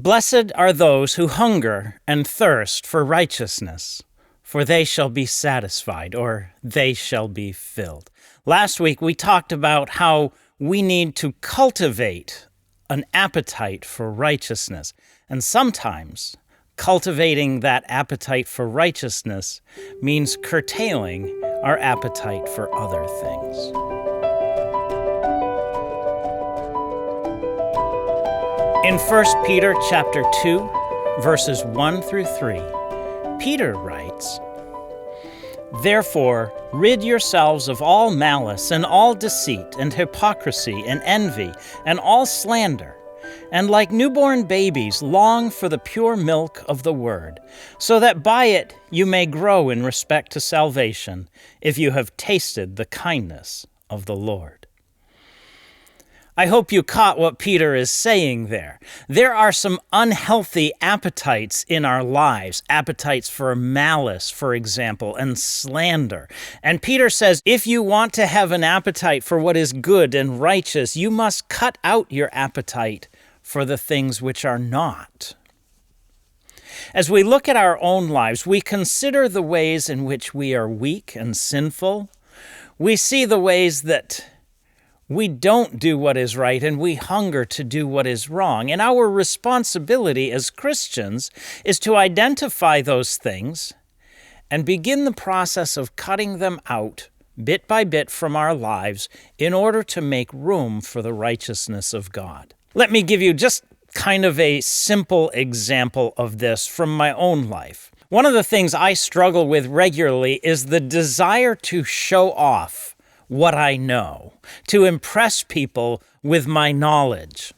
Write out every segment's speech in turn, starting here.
Blessed are those who hunger and thirst for righteousness, for they shall be satisfied, or they shall be filled. Last week we talked about how we need to cultivate an appetite for righteousness, and sometimes cultivating that appetite for righteousness means curtailing our appetite for other things. In 1 Peter chapter 2, verses 1 through 3, Peter writes, "Therefore, rid yourselves of all malice and all deceit and hypocrisy and envy and all slander, and like newborn babies long for the pure milk of the word, so that by it you may grow in respect to salvation, if you have tasted the kindness of the Lord." I hope you caught what Peter is saying there. There are some unhealthy appetites in our lives, appetites for malice, for example, and slander. And Peter says, if you want to have an appetite for what is good and righteous, you must cut out your appetite for the things which are not. As we look at our own lives, we consider the ways in which we are weak and sinful. We see the ways that we don't do what is right, and we hunger to do what is wrong. And our responsibility as Christians is to identify those things and begin the process of cutting them out bit by bit from our lives in order to make room for the righteousness of God. Let me give you just kind of a simple example of this from my own life. One of the things I struggle with regularly is the desire to show off what I know, to impress people with my knowledge.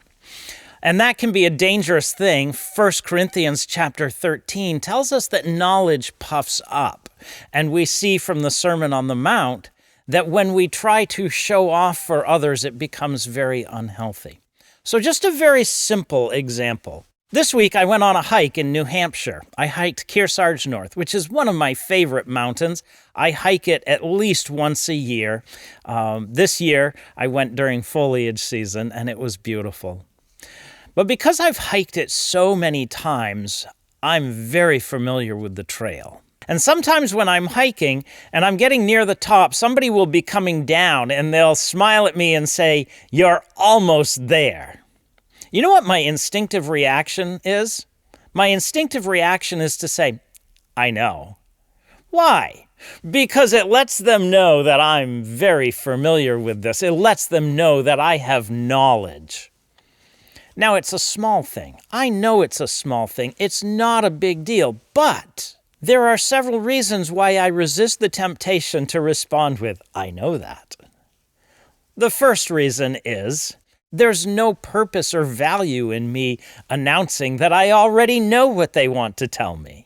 And that can be a dangerous thing. 1 Corinthians chapter 13 tells us that knowledge puffs up. And we see from the Sermon on the Mount that when we try to show off for others, it becomes very unhealthy. So just a very simple example. This week, I went on a hike in New Hampshire. I hiked Kearsarge North, which is one of my favorite mountains. I hike it at least once a year. This year, I went during foliage season, and it was beautiful. But because I've hiked it so many times, I'm very familiar with the trail. And sometimes when I'm hiking and I'm getting near the top, somebody will be coming down, and they'll smile at me and say, "You're almost there." You know what my instinctive reaction is? My instinctive reaction is to say, "I know." Why? Because it lets them know that I'm very familiar with this. It lets them know that I have knowledge. Now, it's a small thing. I know it's a small thing. It's not a big deal. But there are several reasons why I resist the temptation to respond with, "I know that." The first reason is, there's no purpose or value in me announcing that I already know what they want to tell me.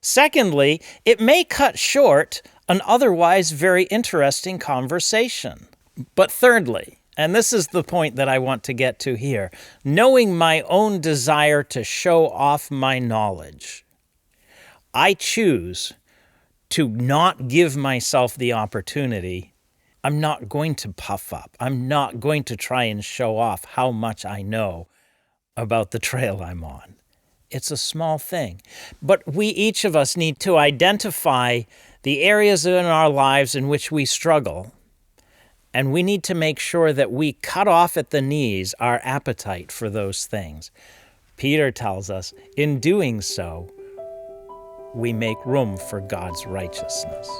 Secondly, it may cut short an otherwise very interesting conversation. But thirdly, and this is the point that I want to get to here, knowing my own desire to show off my knowledge, I choose to not give myself the opportunity. I'm not going to puff up. I'm not going to try and show off how much I know about the trail I'm on. It's a small thing. But we, each of us, need to identify the areas in our lives in which we struggle, and we need to make sure that we cut off at the knees our appetite for those things. Peter tells us, in doing so, we make room for God's righteousness.